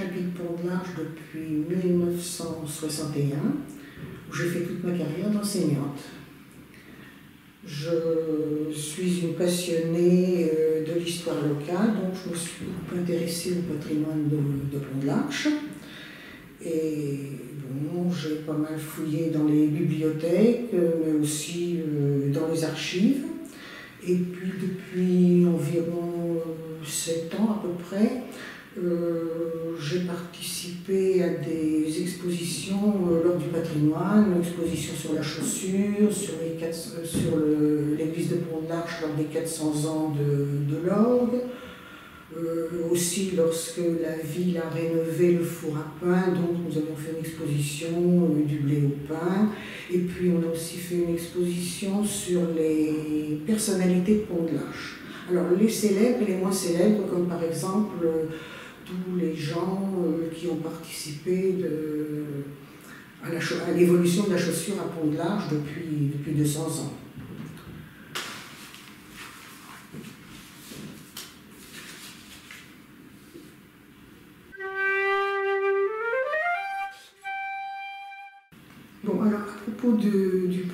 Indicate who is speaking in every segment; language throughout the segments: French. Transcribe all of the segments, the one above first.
Speaker 1: j'habite Pont-de-l'Arche depuis 1961, où j'ai fait toute ma carrière d'enseignante. Je suis une passionnée de l'histoire locale, donc je me suis beaucoup intéressée au patrimoine de Pont-de-l'Arche. Et bon, j'ai pas mal fouillé dans les bibliothèques, mais aussi dans les archives. Et puis depuis environ 7 ans à peu près, j'ai participé à des expositions lors du patrimoine, une exposition sur la chaussure, sur l'église de Pont-de-l'Arche lors des 400 ans de l'orgue, aussi lorsque la ville a rénové le four à pain, donc nous avions fait une exposition du blé au pain, et puis on a aussi fait une exposition sur les personnalités de Pont-de-l'Arche. Alors les célèbres et les moins célèbres, comme par exemple tous les gens qui ont participé à l'évolution de la chaussure à Pont-de-l'Arche depuis 200 ans. Bon, alors à propos des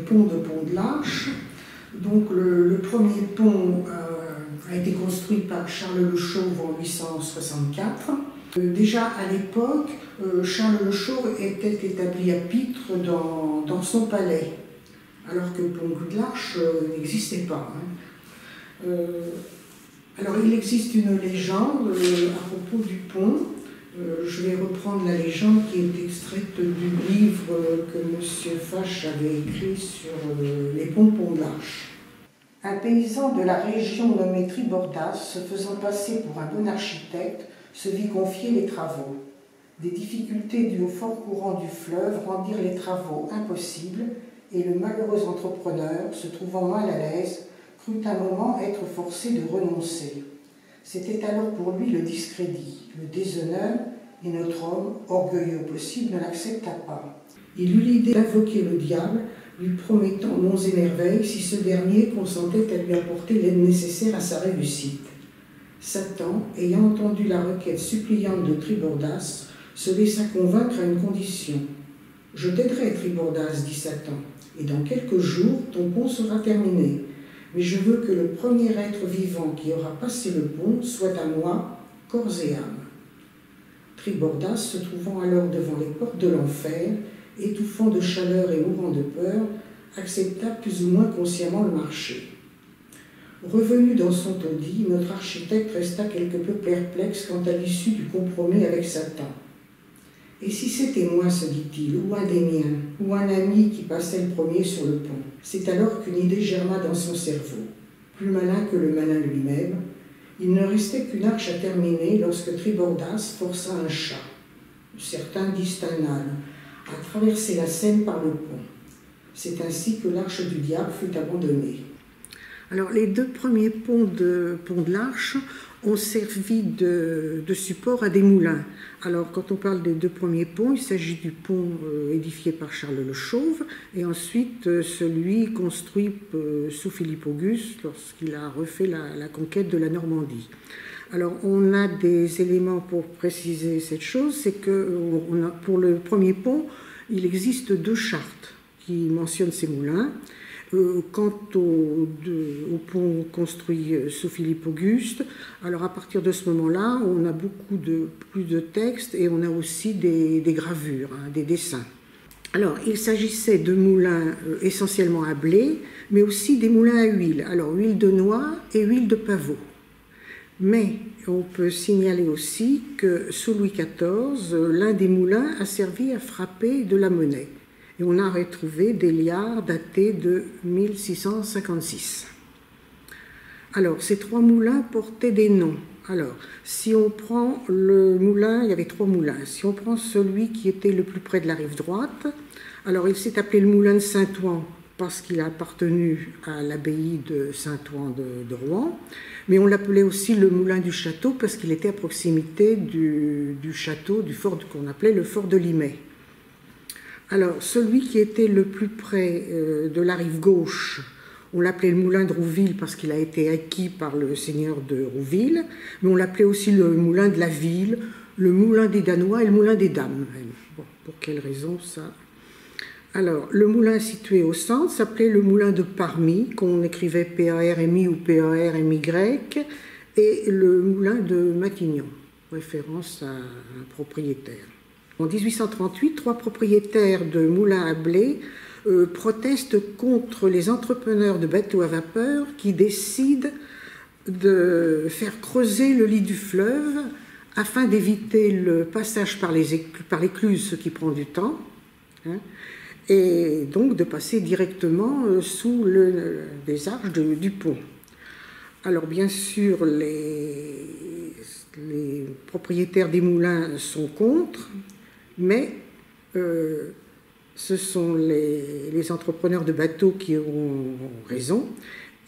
Speaker 1: ponts de Pont-de-l'Arche, donc le premier pont a été construit par Charles Le Chauve en 864. Déjà à l'époque, Charles Le Chauve était établi à Pitre dans son palais, alors que Pont-de-l'Arche n'existait pas. Alors il existe une légende à propos du pont. Je vais reprendre la légende qui est extraite du livre que M. Fache avait écrit sur les ponts de Pont-de-l'Arche. Un paysan de la région nommé Tribordas, se faisant passer pour un bon architecte, se vit confier les travaux. Des difficultés dues au fort courant du fleuve rendirent les travaux impossibles et le malheureux entrepreneur, se trouvant mal à l'aise, crut un moment être forcé de renoncer. C'était alors pour lui le discrédit, le déshonneur, et notre homme, orgueilleux au possible, ne l'accepta pas. Il eut l'idée d'invoquer le diable, lui promettant monts et merveilles si ce dernier consentait à lui apporter l'aide nécessaire à sa réussite. Satan, ayant entendu la requête suppliante de Tribordas, se laissa convaincre à une condition. « Je t'aiderai, Tribordas, dit Satan, et dans quelques jours, ton pont sera terminé. Mais je veux que le premier être vivant qui aura passé le pont soit à moi, corps et âme. » Tribordas, se trouvant alors devant les portes de l'enfer, étouffant de chaleur et mourant de peur, accepta plus ou moins consciemment le marché. Revenu dans son taudis, notre architecte resta quelque peu perplexe quant à l'issue du compromis avec Satan. « Et si c'était moi, se dit-il, ou un des miens, ou un ami qui passait le premier sur le pont ?» C'est alors qu'une idée germa dans son cerveau. Plus malin que le malin lui-même, il ne restait qu'une arche à terminer lorsque Tribordas força un chat, certains disent un âne, à traverser la Seine par le pont. C'est ainsi que l'arche du diable fut abandonnée. Alors les deux premiers ponts de Pont-de-l'Arche ont servi de support à des moulins. Alors quand on parle des deux premiers ponts, il s'agit du pont édifié par Charles Le Chauve et ensuite celui construit sous Philippe Auguste lorsqu'il a refait la conquête de la Normandie. Alors on a des éléments pour préciser cette chose, c'est que pour le premier pont, il existe 2 chartes qui mentionnent ces moulins. Quant au pont construit sous Philippe Auguste, alors à partir de ce moment-là, on a plus de textes et on a aussi des gravures, des dessins. Alors, il s'agissait de moulins essentiellement à blé, mais aussi des moulins à huile. Alors, huile de noix et huile de pavot. Mais on peut signaler aussi que sous Louis XIV, l'un des moulins a servi à frapper de la monnaie. Et on a retrouvé des liards datés de 1656. Alors, ces 3 moulins portaient des noms. Alors, si on prend le moulin, il y avait 3 moulins. Si on prend celui qui était le plus près de la rive droite, alors il s'est appelé le moulin de Saint-Ouen parce qu'il a appartenu à l'abbaye de Saint-Ouen de Rouen. Mais on l'appelait aussi le moulin du château parce qu'il était à proximité du château, du fort qu'on appelait le fort de Limay. Alors, celui qui était le plus près de la rive gauche, On l'appelait le moulin de Rouville parce qu'il a été acquis par le seigneur de Rouville, mais on l'appelait aussi le moulin de la ville, le moulin des Danois et le moulin des Dames. Bon, pour quelle raison ça? Alors, le moulin situé au centre s'appelait le moulin de Parmy, qu'on écrivait P-A-R-M-I ou P-A-R-M-Y, et le moulin de Matignon, référence à un propriétaire. En 1838, 3 propriétaires de moulins à blé protestent contre les entrepreneurs de bateaux à vapeur qui décident de faire creuser le lit du fleuve afin d'éviter le passage par l'écluse, ce qui prend du temps, hein, et donc de passer directement sous les arches du pont. Alors bien sûr, les propriétaires des moulins sont contre, mais ce sont les entrepreneurs de bateaux qui ont raison,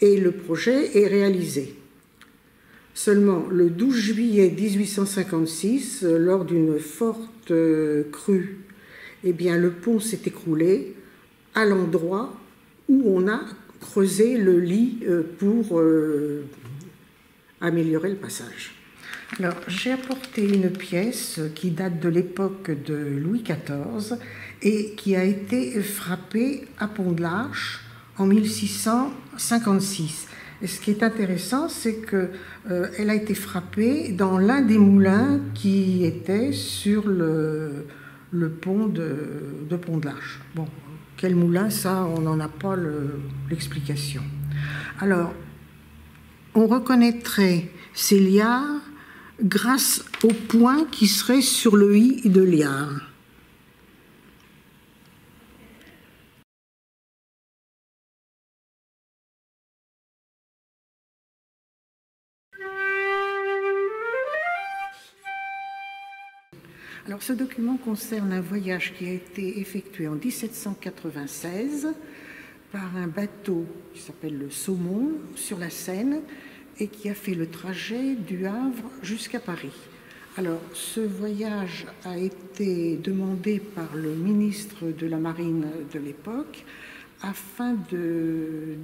Speaker 1: et le projet est réalisé. Seulement, le 12 juillet 1856, lors d'une forte crue, eh bien, le pont s'est écroulé à l'endroit où on a creusé le lit pour améliorer le passage. Alors, j'ai apporté une pièce qui date de l'époque de Louis XIV et qui a été frappée à Pont-de-l'Arche en 1656. Et ce qui est intéressant, c'est qu'elle a été frappée dans l'un des moulins qui était sur le pont de Pont-de-l'Arche. Bon, quel moulin, ça, on n'en a pas l'explication. Alors, on reconnaîtrait ces liards grâce au point qui serait sur le i de liard. Alors, ce document concerne un voyage qui a été effectué en 1796 par un bateau qui s'appelle le Saumon sur la Seine et qui a fait le trajet du Havre jusqu'à Paris. Alors, ce voyage a été demandé par le ministre de la Marine de l'époque afin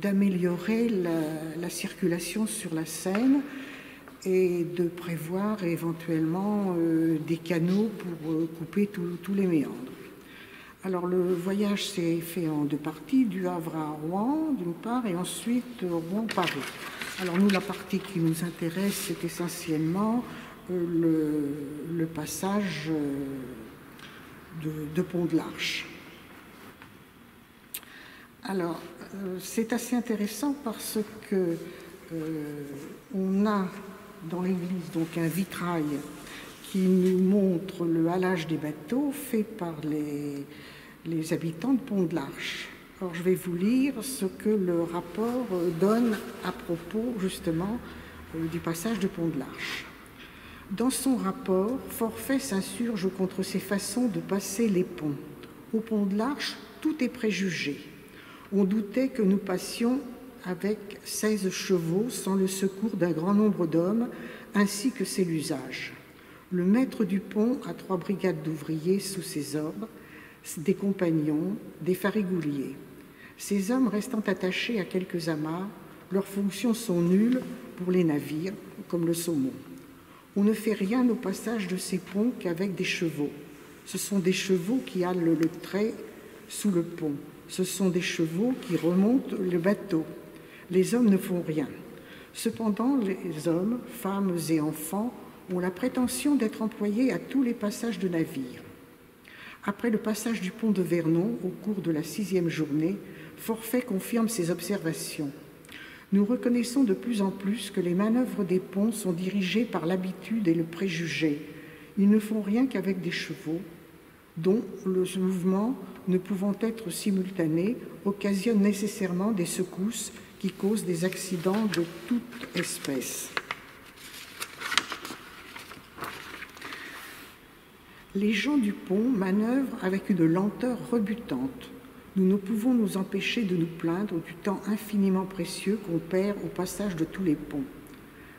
Speaker 1: d'améliorer la circulation sur la Seine et de prévoir éventuellement des canaux pour couper tous les méandres. Alors le voyage s'est fait en 2 parties, du Havre à Rouen d'une part et ensuite Rouen-Paris. Alors nous, la partie qui nous intéresse, c'est essentiellement le passage de Pont-de-l'Arche. Alors c'est assez intéressant parce que on a dans l'église donc un vitrail qui nous montre le halage des bateaux fait par les habitants de Pont-de-l'Arche. Alors je vais vous lire ce que le rapport donne à propos justement du passage de Pont-de-l'Arche. Dans son rapport, Forfait s'insurge contre ces façons de passer les ponts. Au Pont-de-l'Arche, tout est préjugé. On doutait que nous passions avec 16 chevaux sans le secours d'un grand nombre d'hommes, ainsi que c'est l'usage. Le maître du pont a 3 brigades d'ouvriers sous ses ordres, des compagnons, des farigouliers. Ces hommes restant attachés à quelques amarres, leurs fonctions sont nulles pour les navires, comme le Saumon. On ne fait rien au passage de ces ponts qu'avec des chevaux. Ce sont des chevaux qui halent le trait sous le pont. Ce sont des chevaux qui remontent le bateau. Les hommes ne font rien. Cependant, les hommes, femmes et enfants ont la prétention d'être employés à tous les passages de navires. Après le passage du pont de Vernon, au cours de la 6e journée, Forfait confirme ses observations. Nous reconnaissons de plus en plus que les manœuvres des ponts sont dirigées par l'habitude et le préjugé. Ils ne font rien qu'avec des chevaux, dont le mouvement, ne pouvant être simultané, occasionne nécessairement des secousses qui causent des accidents de toute espèce. Les gens du pont manœuvrent avec une lenteur rebutante. Nous ne pouvons nous empêcher de nous plaindre du temps infiniment précieux qu'on perd au passage de tous les ponts.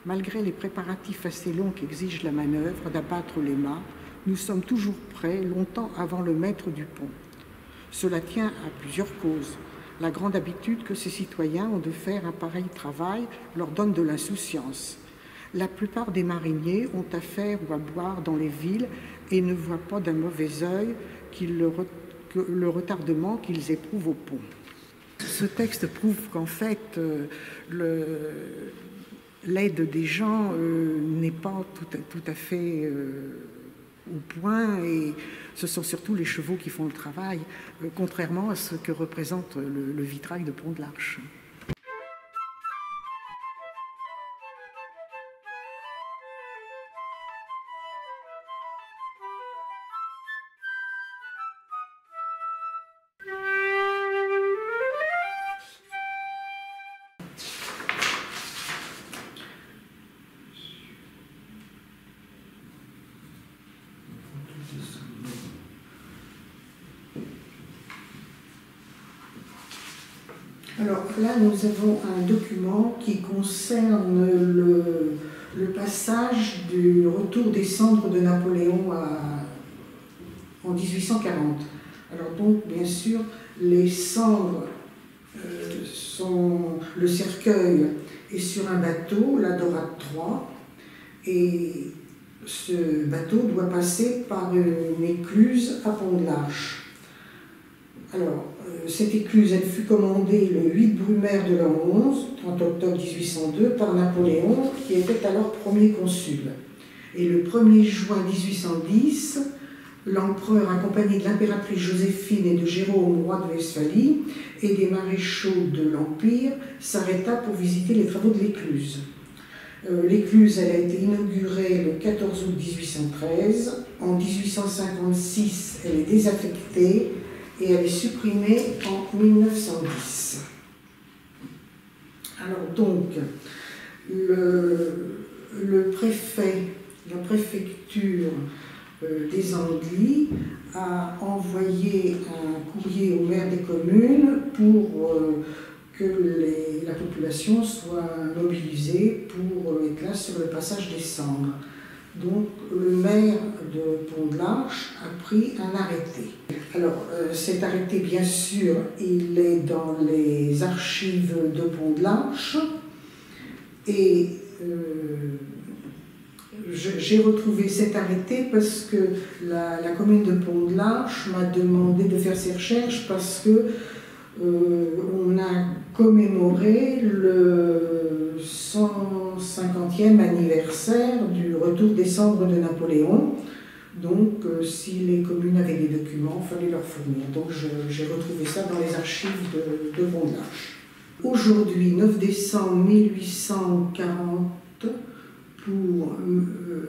Speaker 1: Malgré les préparatifs assez longs qu'exige la manœuvre d'abattre les mâts, nous sommes toujours prêts longtemps avant le maître du pont. Cela tient à plusieurs causes. La grande habitude que ces citoyens ont de faire un pareil travail leur donne de l'insouciance. La plupart des mariniers ont à faire ou à boire dans les villes et ne voient pas d'un mauvais œil le retardement qu'ils éprouvent au pont. Ce texte prouve qu'en fait, l'aide des gens n'est pas tout à fait au point, et ce sont surtout les chevaux qui font le travail, contrairement à ce que représente le vitrail de Pont de l'Arche. Alors là, nous avons un document qui concerne le passage du retour des cendres de Napoléon en 1840. Alors donc, bien sûr, les cendres le cercueil est sur un bateau, la Dorade 3, et ce bateau doit passer par une écluse à Pont de l'Arche. Alors, cette écluse, elle fut commandée le 8 Brumaire de l'an 11, 30 octobre 1802, par Napoléon, qui était alors premier consul. Et le 1er juin 1810, l'empereur, accompagné de l'impératrice Joséphine et de Jérôme, roi de Westphalie, et des maréchaux de l'Empire, s'arrêta pour visiter les travaux de l'écluse. L'écluse, elle a été inaugurée le 14 août 1813. En 1856, elle est désaffectée et elle est supprimée en 1910. Alors donc, le préfet, la préfecture des Andelys a envoyé un courrier au maire des communes pour que la population soit mobilisée pour être là sur le passage des cendres. Donc le maire de Pont de l'Arche a pris un arrêté. Alors cet arrêté, bien sûr, il est dans les archives de Pont de l'Arche, et j'ai retrouvé cet arrêté parce que la commune de Pont de l'Arche m'a demandé de faire ces recherches parce que on a commémoré le 150e anniversaire du retour des cendres de Napoléon. Donc, si les communes avaient des documents, il fallait leur fournir. Donc, j'ai retrouvé ça dans les archives de Pont de l'Arche. Aujourd'hui, 9 décembre 1840, pour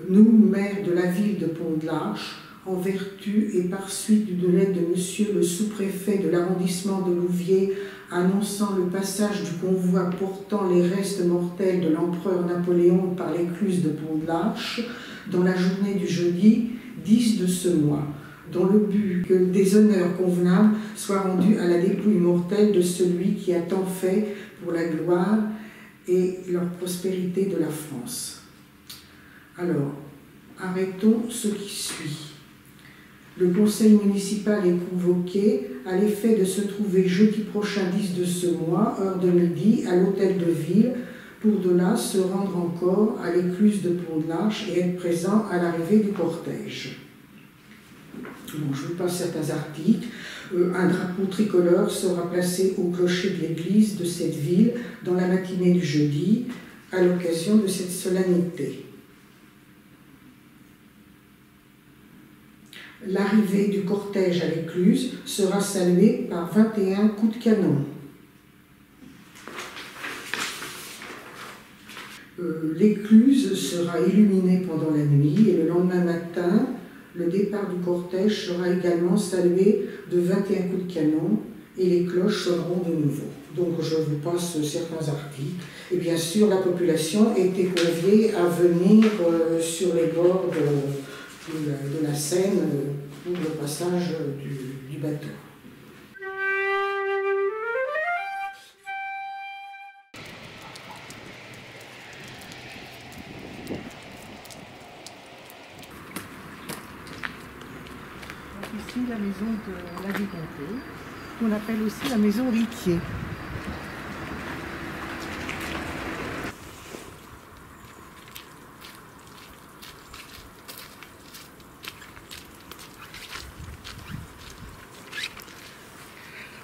Speaker 1: nous, maire de la ville de Pont de l'Arche, en vertu et par suite d'une lettre de monsieur le sous-préfet de l'arrondissement de Louviers annonçant le passage du convoi portant les restes mortels de l'empereur Napoléon par l'écluse de Pont de l'Arche dans la journée du jeudi 10 de ce mois, dans le but que des honneurs convenables soient rendus à la dépouille mortelle de celui qui a tant fait pour la gloire et leur prospérité de la France. Alors, arrêtons ce qui suit. Le conseil municipal est convoqué à l'effet de se trouver jeudi prochain 10 de ce mois, heure de midi, à l'hôtel de ville, pour de là se rendre encore à l'écluse de Pont de l'Arche et être présent à l'arrivée du cortège. Bon, je vous passe certains articles. Un drapeau tricolore sera placé au clocher de l'église de cette ville dans la matinée du jeudi, à l'occasion de cette solennité. L'arrivée du cortège à l'écluse sera saluée par 21 coups de canon. L'écluse sera illuminée pendant la nuit et le lendemain matin, le départ du cortège sera également salué de 21 coups de canon et les cloches sonneront de nouveau. Donc je vous passe certains articles. Et bien sûr, la population était conviée à venir sur les bords de la Seine pour le passage du bateau. Donc ici, la maison de la Vicomté. qu'on appelle aussi la maison Riquier.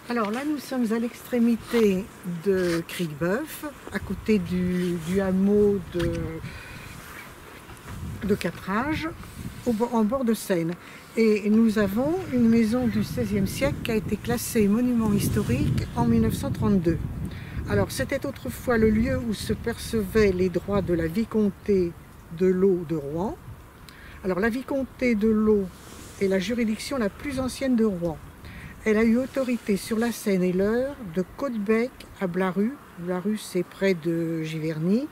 Speaker 1: Alors là, nous sommes à l'extrémité de Cricbeuf, à côté du hameau de Catrage, en bord de Seine. Et nous avons une maison du XVIe siècle qui a été classée monument historique en 1932. Alors c'était autrefois le lieu où se percevaient les droits de la vicomté de l'Eau de Rouen. Alors la vicomté de l'Eau est la juridiction la plus ancienne de Rouen. Elle a eu autorité sur la Seine et l'Eure de Caudebec à Blaru, Blaru c'est près de Giverny,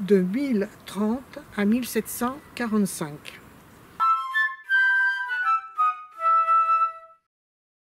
Speaker 1: de 1030 à 1745.